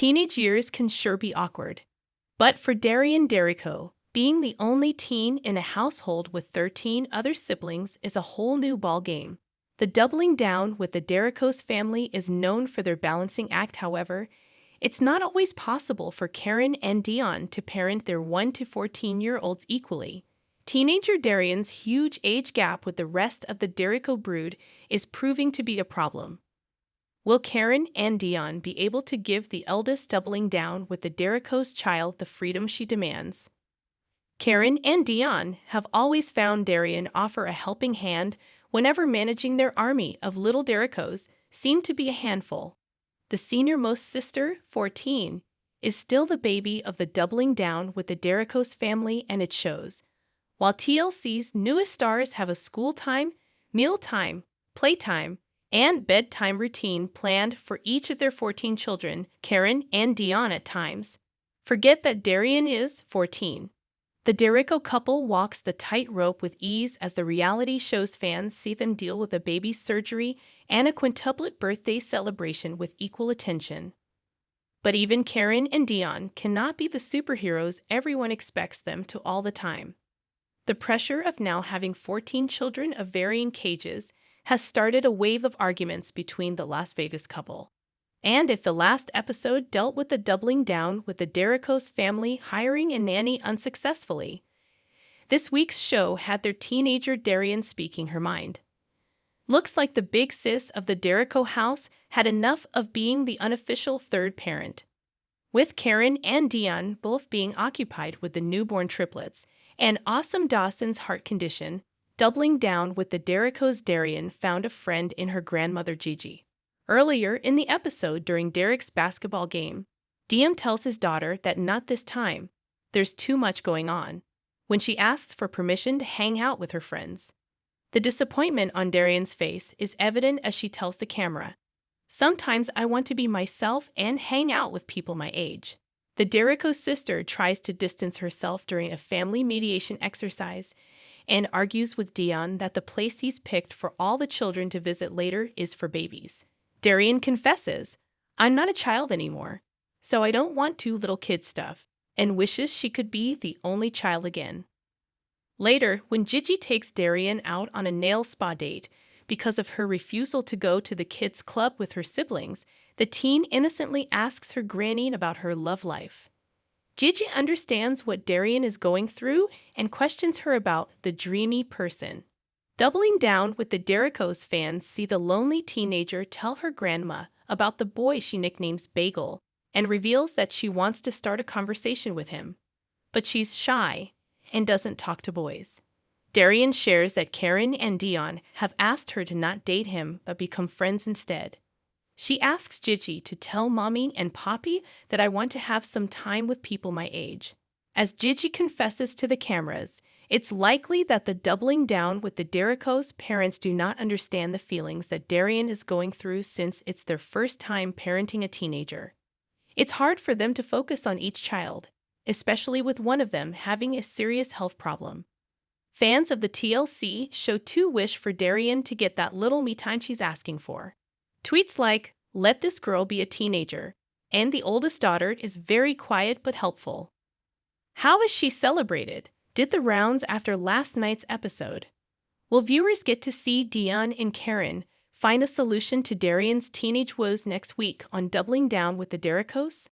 Teenage years can sure be awkward. But for Darian Derrico, being the only teen in a household with 13 other siblings is a whole new ballgame. The doubling down with the Derricos family is known for their balancing act. However, it's not always possible for Karen and Deon to parent their 1 to 14-year-olds equally. Teenager Darian's huge age gap with the rest of the Derrico brood is proving to be a problem. Will Karen and Deon be able to give the eldest doubling down with the Derricos child the freedom she demands? Karen and Deon have always found Darian offer a helping hand whenever managing their army of little Derricos seemed to be a handful. The senior-most sister, 14, is still the baby of the doubling down with the Derricos family, and it shows. While TLC's newest stars have a school time, meal time, playtime, and bedtime routine planned for each of their 14 children, Karen and Deon at times forget that Darian is 14. The Derrico couple walks the tightrope with ease as the reality show's fans see them deal with a baby's surgery and a quintuplet birthday celebration with equal attention. But even Karen and Deon cannot be the superheroes everyone expects them to all the time. The pressure of now having 14 children of varying cages has started a wave of arguments between the Las Vegas couple. And if the last episode dealt with the doubling down with the Derricos family hiring a nanny unsuccessfully, this week's show had their teenager Darian speaking her mind. Looks like the big sis of the Derrico house had enough of being the unofficial third parent. With Karen and Deon both being occupied with the newborn triplets and awesome Dawson's heart condition, doubling down with the Derricos, Darian found a friend in her grandmother Gigi. Earlier in the episode during Derek's basketball game, Deon tells his daughter that not this time, there's too much going on, when she asks for permission to hang out with her friends. The disappointment on Darian's face is evident as she tells the camera, "Sometimes I want to be myself and hang out with people my age." The Derrico sister tries to distance herself during a family mediation exercise and argues with Deon that the place he's picked for all the children to visit later is for babies. Darian confesses, "I'm not a child anymore, so I don't want to little kid stuff," and wishes she could be the only child again. Later, when Gigi takes Darian out on a nail spa date because of her refusal to go to the kids' club with her siblings, the teen innocently asks her granny about her love life. Gigi understands what Darian is going through and questions her about the dreamy person. Doubling down with the Derricos, fans see the lonely teenager tell her grandma about the boy she nicknames Bagel and reveals that she wants to start a conversation with him. But she's shy and doesn't talk to boys. Darian shares that Karen and Deon have asked her to not date him but become friends instead. She asks Gigi to tell Mommy and Poppy that I want to have some time with people my age. As Gigi confesses to the cameras, it's likely that the doubling down with the Derricos parents do not understand the feelings that Darian is going through since it's their first time parenting a teenager. It's hard for them to focus on each child, especially with one of them having a serious health problem. Fans of the TLC show too wish for Darian to get that little me time she's asking for. Tweets like, "Let this girl be a teenager," and the oldest daughter is very quiet but helpful. How is she celebrated? Did the rounds after last night's episode. Will viewers get to see Deon and Karen find a solution to Darian's teenage woes next week on Doubling Down with the Derricos?